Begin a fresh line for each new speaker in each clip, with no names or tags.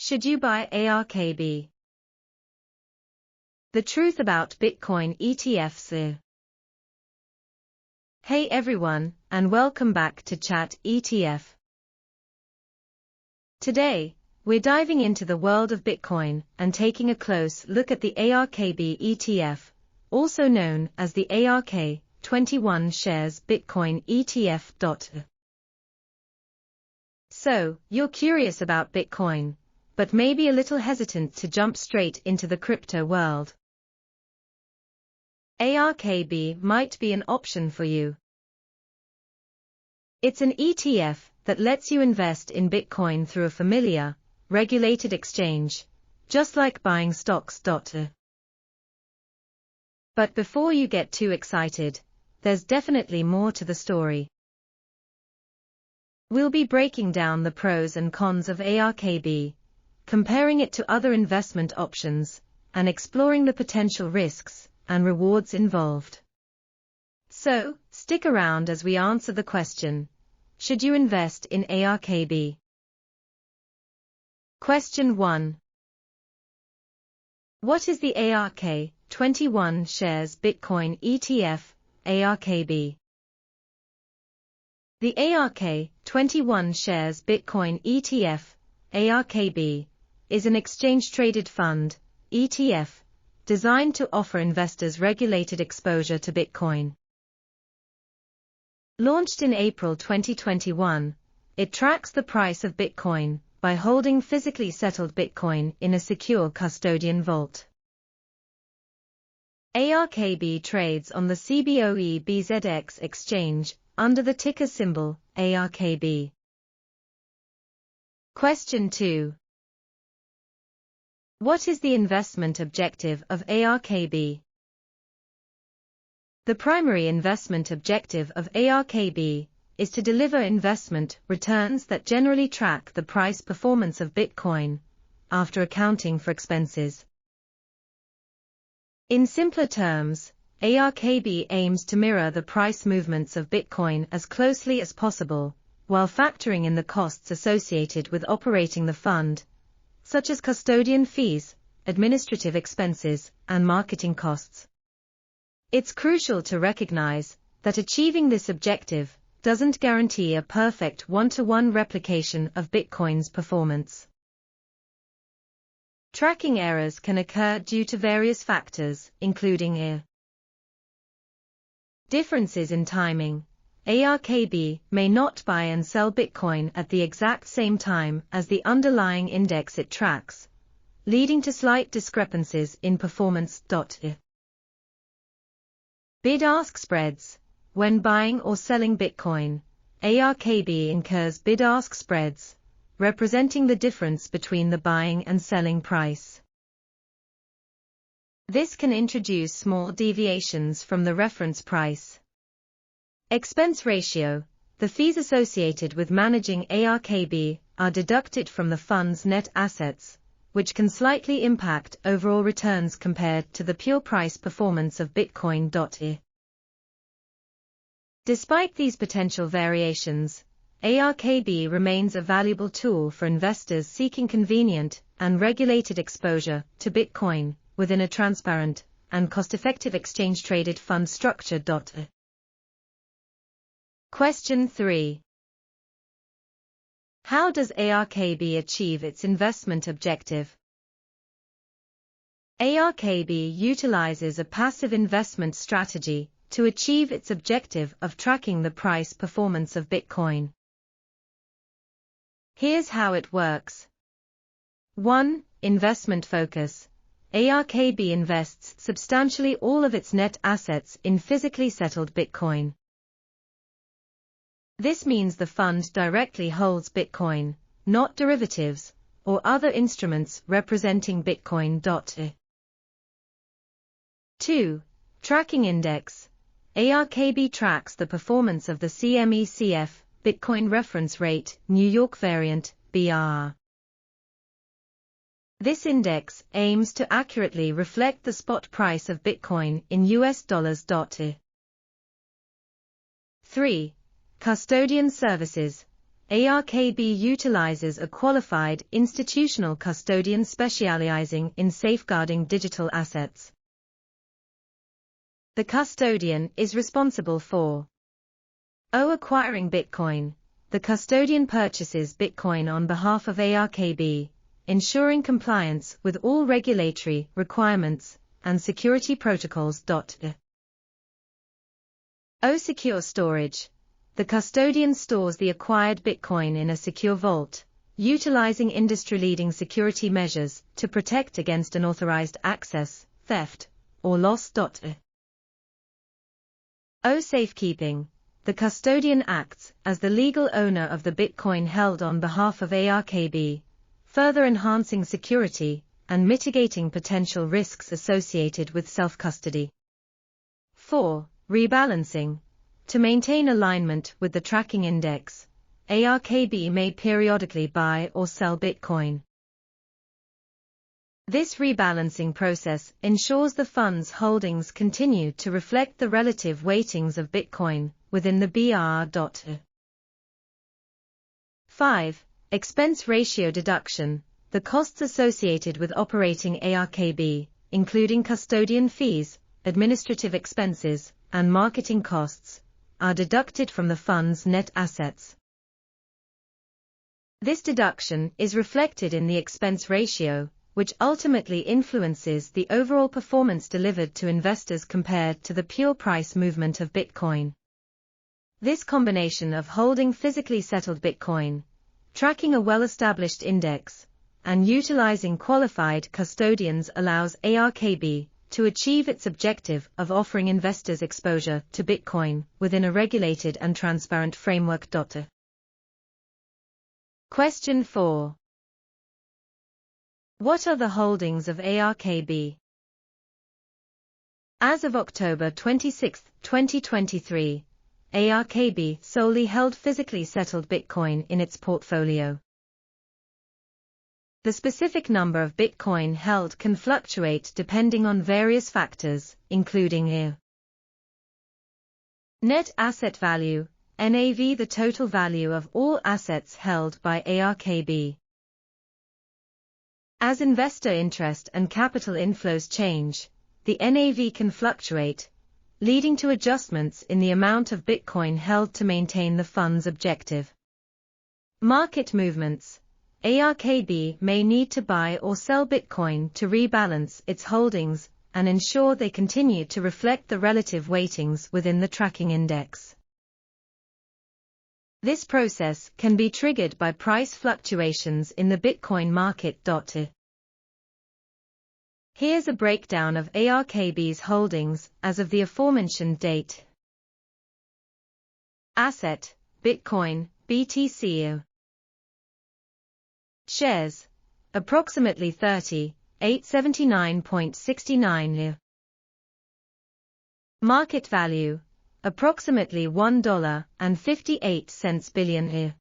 Should you buy ARKB? The truth about Bitcoin ETFs. Hey everyone, and welcome back to Chat ETF. Today, we're diving into the world of Bitcoin and taking a close look at the ARKB ETF, also known as the ARK 21 Shares Bitcoin ETF. So, you're curious about Bitcoin, but maybe a little hesitant to jump straight into the crypto world. ARKB might be an option for you. It's an ETF that lets you invest in Bitcoin through a familiar, regulated exchange, just like buying stocks. But before you get too excited, there's definitely more to the story. We'll be breaking down the pros and cons of ARKB, comparing it to other investment options, and exploring the potential risks and rewards involved. So, stick around as we answer the question, should you invest in ARKB? Question 1. What is the ARK 21 Shares Bitcoin ETF, ARKB? The ARK 21 Shares Bitcoin ETF, ARKB, is an exchange-traded fund, ETF, designed to offer investors regulated exposure to Bitcoin. Launched in April 2021, it tracks the price of Bitcoin by holding physically settled Bitcoin in a secure custodian vault. ARKB trades on the CBOE BZX exchange under the ticker symbol ARKB. Question 2. What is the investment objective of ARKB? The primary investment objective of ARKB is to deliver investment returns that generally track the price performance of Bitcoin, after accounting for expenses. In simpler terms, ARKB aims to mirror the price movements of Bitcoin as closely as possible, while factoring in the costs associated with operating the fund, such as custodian fees, administrative expenses, and marketing costs. It's crucial to recognize that achieving this objective doesn't guarantee a perfect one-to-one replication of Bitcoin's performance. Tracking errors can occur due to various factors, including differences in timing. ARKB may not buy and sell Bitcoin at the exact same time as the underlying index it tracks, leading to slight discrepancies in performance. Bid-ask spreads. When buying or selling Bitcoin, ARKB incurs bid-ask spreads, representing the difference between the buying and selling price. This can introduce small deviations from the reference price. Expense ratio. The fees associated with managing ARKB are deducted from the fund's net assets, which can slightly impact overall returns compared to the pure price performance of Bitcoin. Despite these potential variations, ARKB remains a valuable tool for investors seeking convenient and regulated exposure to Bitcoin within a transparent and cost-effective exchange-traded fund structure. Question 3. How does ARKB achieve its investment objective? ARKB utilizes a passive investment strategy to achieve its objective of tracking the price performance of Bitcoin. Here's how it works. 1. Investment focus. ARKB invests substantially all of its net assets in physically settled Bitcoin. This means the fund directly holds Bitcoin, not derivatives, or other instruments representing Bitcoin. 2. Tracking index. ARKB tracks the performance of the CME-CF, Bitcoin Reference Rate, New York Variant, BR. This index aims to accurately reflect the spot price of Bitcoin in US dollars. 3. Custodian services. ARKB utilizes a qualified institutional custodian specializing in safeguarding digital assets. The custodian is responsible for acquiring Bitcoin. The custodian purchases Bitcoin on behalf of ARKB, ensuring compliance with all regulatory requirements and security protocols. Secure storage. The custodian stores the acquired Bitcoin in a secure vault, utilizing industry-leading security measures to protect against unauthorized access, theft, or loss. Safekeeping. The custodian acts as the legal owner of the Bitcoin held on behalf of ARKB, further enhancing security and mitigating potential risks associated with self-custody. 4. Rebalancing. To maintain alignment with the tracking index, ARKB may periodically buy or sell Bitcoin. This rebalancing process ensures the fund's holdings continue to reflect the relative weightings of Bitcoin within the BR. 5. Expense ratio deduction. The costs associated with operating ARKB, including custodian fees, administrative expenses, and marketing costs, are deducted from the fund's net assets. This deduction is reflected in the expense ratio, which ultimately influences the overall performance delivered to investors compared to the pure price movement of Bitcoin. This combination of holding physically settled Bitcoin, tracking a well-established index, and utilizing qualified custodians allows ARKB to achieve its objective of offering investors exposure to Bitcoin within a regulated and transparent framework. Question 4. What are the holdings of ARKB? As of October 26, 2023, ARKB solely held physically settled Bitcoin in its portfolio. The specific number of Bitcoin held can fluctuate depending on various factors, including net asset value, NAV, the total value of all assets held by ARKB. As investor interest and capital inflows change, the NAV can fluctuate, leading to adjustments in the amount of Bitcoin held to maintain the fund's objective. Market movements. ARKB may need to buy or sell Bitcoin to rebalance its holdings and ensure they continue to reflect the relative weightings within the tracking index. This process can be triggered by price fluctuations in the Bitcoin market. Here's a breakdown of ARKB's holdings as of the aforementioned date. Asset, Bitcoin, BTC. Shares, approximately 30,879.69. Market value, approximately $1.58 billion.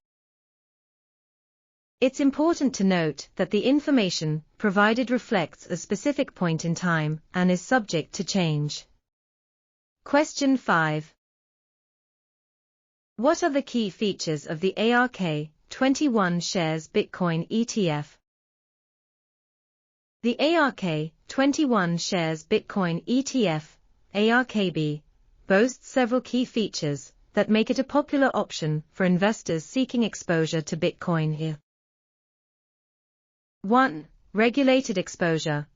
It's important to note that the information provided reflects a specific point in time and is subject to change. Question 5. What are the key features of the ARK-21 shares Bitcoin ETF? The ARK-21 shares Bitcoin ETF, ARKB, boasts several key features that make it a popular option for investors seeking exposure to Bitcoin. 1. Regulated exposure.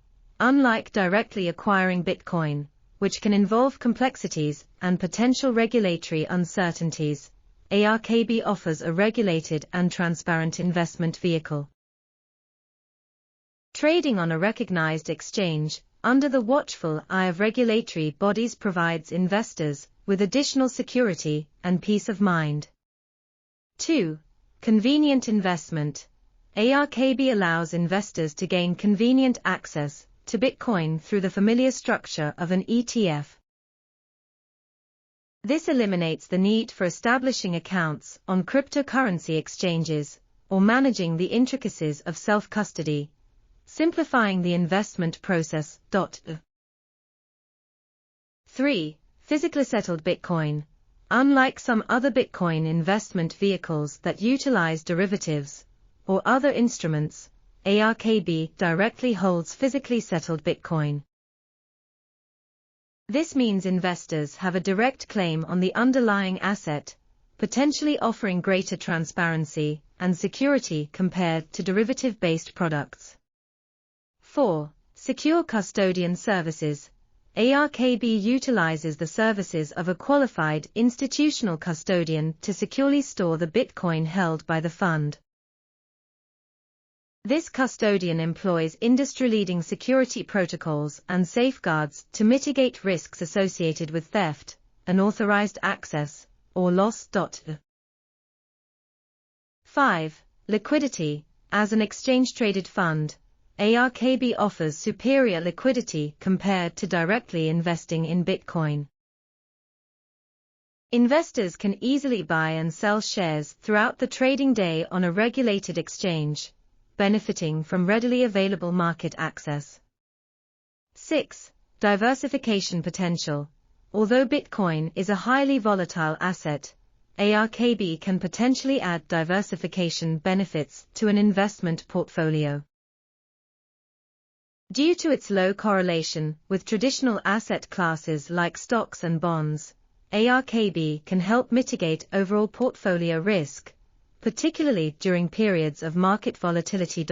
Unlike directly acquiring Bitcoin, which can involve complexities and potential regulatory uncertainties, ARKB offers a regulated and transparent investment vehicle. Trading on a recognized exchange, under the watchful eye of regulatory bodies, provides investors with additional security and peace of mind. 2. Convenient investment. ARKB allows investors to gain convenient access to Bitcoin through the familiar structure of an ETF. This eliminates the need for establishing accounts on cryptocurrency exchanges or managing the intricacies of self-custody, simplifying the investment process. 3. Physically settled Bitcoin. Unlike some other Bitcoin investment vehicles that utilize derivatives or other instruments, ARKB directly holds physically settled Bitcoin. This means investors have a direct claim on the underlying asset, potentially offering greater transparency and security compared to derivative-based products. 4. Secure custodian services. ARKB utilizes the services of a qualified institutional custodian to securely store the Bitcoin held by the fund. This custodian employs industry-leading security protocols and safeguards to mitigate risks associated with theft, unauthorized access, or loss. 5. Liquidity. As an exchange-traded fund, ARKB offers superior liquidity compared to directly investing in Bitcoin. Investors can easily buy and sell shares throughout the trading day on a regulated exchange, benefiting from readily available market access. 6. Diversification potential. Although Bitcoin is a highly volatile asset, ARKB can potentially add diversification benefits to an investment portfolio. Due to its low correlation with traditional asset classes like stocks and bonds, ARKB can help mitigate overall portfolio risk, particularly during periods of market volatility.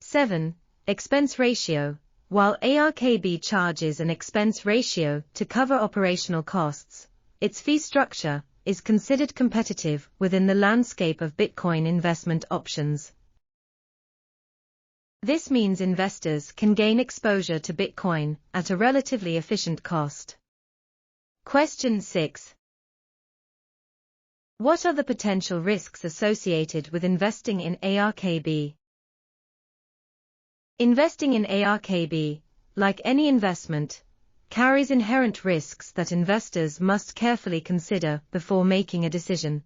7. Expense ratio. While ARKB charges an expense ratio to cover operational costs, its fee structure is considered competitive within the landscape of Bitcoin investment options. This means investors can gain exposure to Bitcoin at a relatively efficient cost. Question 6. What are the potential risks associated with investing in ARKB? Investing in ARKB, like any investment, carries inherent risks that investors must carefully consider before making a decision.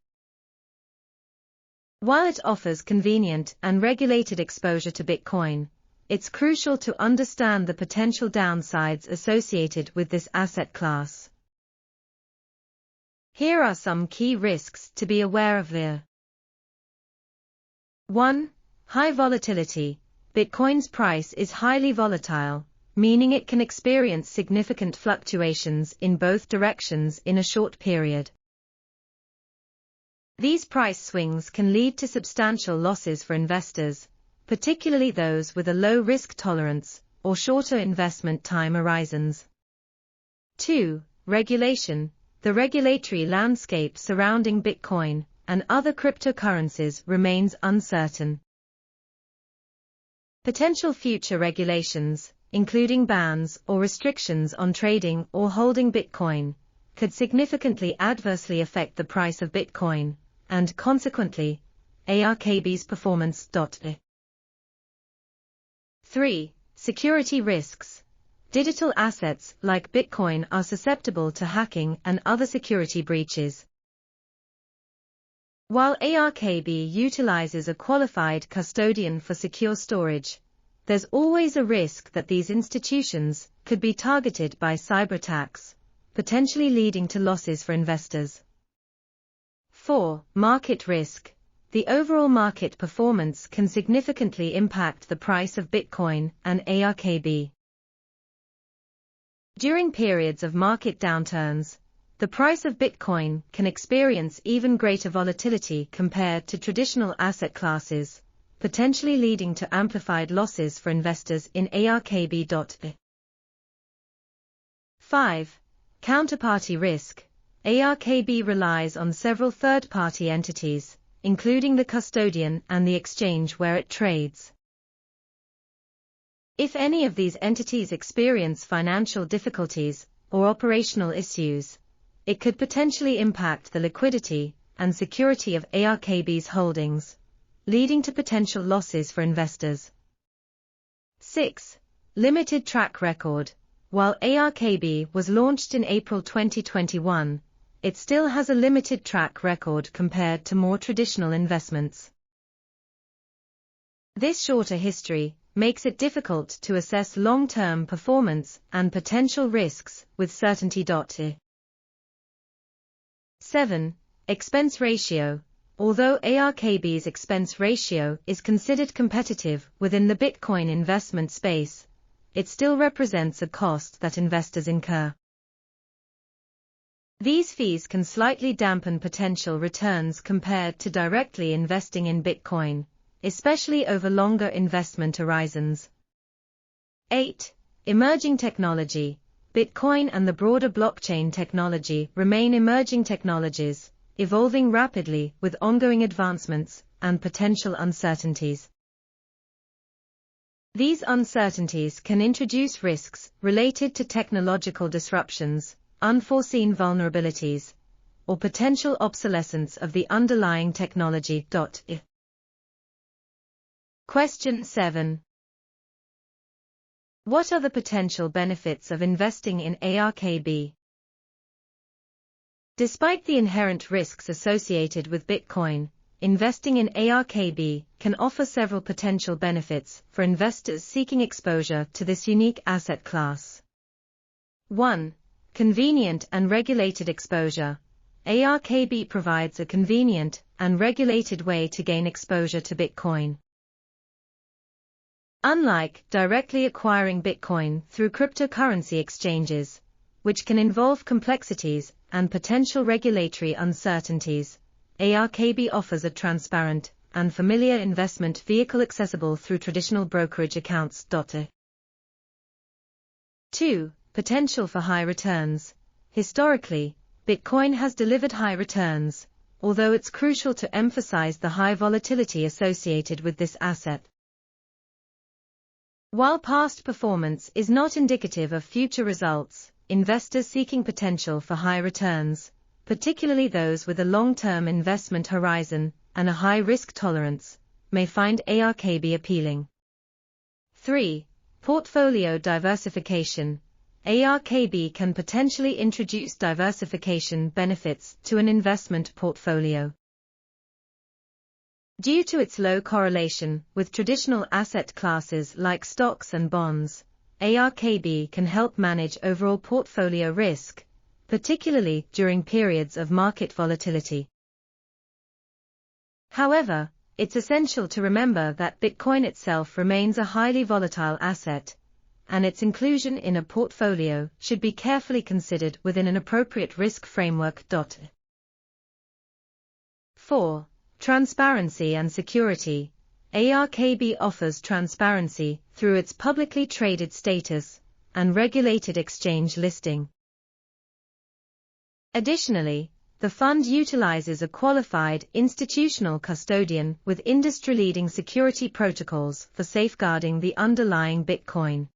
While it offers convenient and regulated exposure to Bitcoin, it's crucial to understand the potential downsides associated with this asset class. Here are some key risks to be aware of there. 1. High volatility. Bitcoin's price is highly volatile, meaning it can experience significant fluctuations in both directions in a short period. These price swings can lead to substantial losses for investors, particularly those with a low risk tolerance or shorter investment time horizons. 2. Regulation. The regulatory landscape surrounding Bitcoin and other cryptocurrencies remains uncertain. Potential future regulations, including bans or restrictions on trading or holding Bitcoin, could significantly adversely affect the price of Bitcoin, and consequently, ARKB's performance. 3. Security risks. Digital assets like Bitcoin are susceptible to hacking and other security breaches. While ARKB utilizes a qualified custodian for secure storage, there's always a risk that these institutions could be targeted by cyberattacks, potentially leading to losses for investors. 4. Market risk. The overall market performance can significantly impact the price of Bitcoin and ARKB. During periods of market downturns, the price of Bitcoin can experience even greater volatility compared to traditional asset classes, potentially leading to amplified losses for investors in ARKB. 5. Counterparty risk. ARKB relies on several third-party entities, including the custodian and the exchange where it trades. If any of these entities experience financial difficulties or operational issues, it could potentially impact the liquidity and security of ARKB's holdings, leading to potential losses for investors. 6. Limited track record. While ARKB was launched in April 2021, it still has a limited track record compared to more traditional investments. This shorter history makes it difficult to assess long-term performance and potential risks with certainty. 7. Expense ratio. Although ARKB's expense ratio is considered competitive within the Bitcoin investment space, it still represents a cost that investors incur. These fees can slightly dampen potential returns compared to directly investing in Bitcoin, especially over longer investment horizons. 8. Emerging technology. Bitcoin and the broader blockchain technology remain emerging technologies, evolving rapidly with ongoing advancements and potential uncertainties. These uncertainties can introduce risks related to technological disruptions, unforeseen vulnerabilities, or potential obsolescence of the underlying technology. Question 7. What are the potential benefits of investing in ARKB? Despite the inherent risks associated with Bitcoin, investing in ARKB can offer several potential benefits for investors seeking exposure to this unique asset class. 1. Convenient and regulated exposure. ARKB provides a convenient and regulated way to gain exposure to Bitcoin. Unlike directly acquiring Bitcoin through cryptocurrency exchanges, which can involve complexities and potential regulatory uncertainties, ARKB offers a transparent and familiar investment vehicle accessible through traditional brokerage accounts. 2. Potential for high returns. Historically, Bitcoin has delivered high returns, although it's crucial to emphasize the high volatility associated with this asset. While past performance is not indicative of future results, investors seeking potential for high returns, particularly those with a long-term investment horizon and a high risk tolerance, may find ARKB appealing. 3. Portfolio diversification. ARKB can potentially introduce diversification benefits to an investment portfolio. Due to its low correlation with traditional asset classes like stocks and bonds, ARKB can help manage overall portfolio risk, particularly during periods of market volatility. However, it's essential to remember that Bitcoin itself remains a highly volatile asset, and its inclusion in a portfolio should be carefully considered within an appropriate risk framework. 4. Transparency and security. ARKB offers transparency through its publicly traded status and regulated exchange listing. Additionally, the fund utilizes a qualified institutional custodian with industry-leading security protocols for safeguarding the underlying Bitcoin.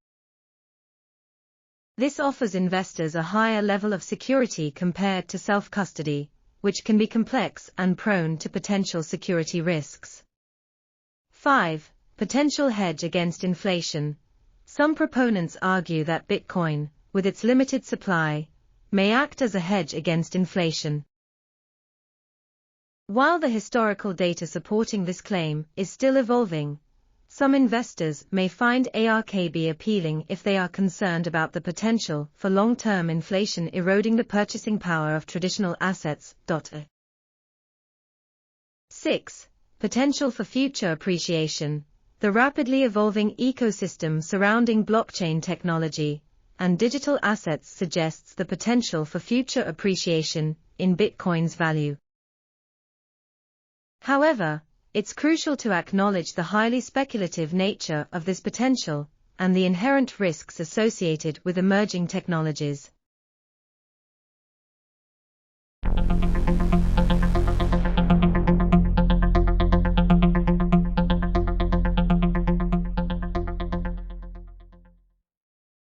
This offers investors a higher level of security compared to self-custody, which can be complex and prone to potential security risks. 5. Potential hedge against inflation. Some proponents argue that Bitcoin, with its limited supply, may act as a hedge against inflation. While the historical data supporting this claim is still evolving, some investors may find ARKB appealing if they are concerned about the potential for long-term inflation eroding the purchasing power of traditional assets. 6. Potential for future appreciation. The rapidly evolving ecosystem surrounding blockchain technology and digital assets suggests the potential for future appreciation in Bitcoin's value. However, it's crucial to acknowledge the highly speculative nature of this potential and the inherent risks associated with emerging technologies.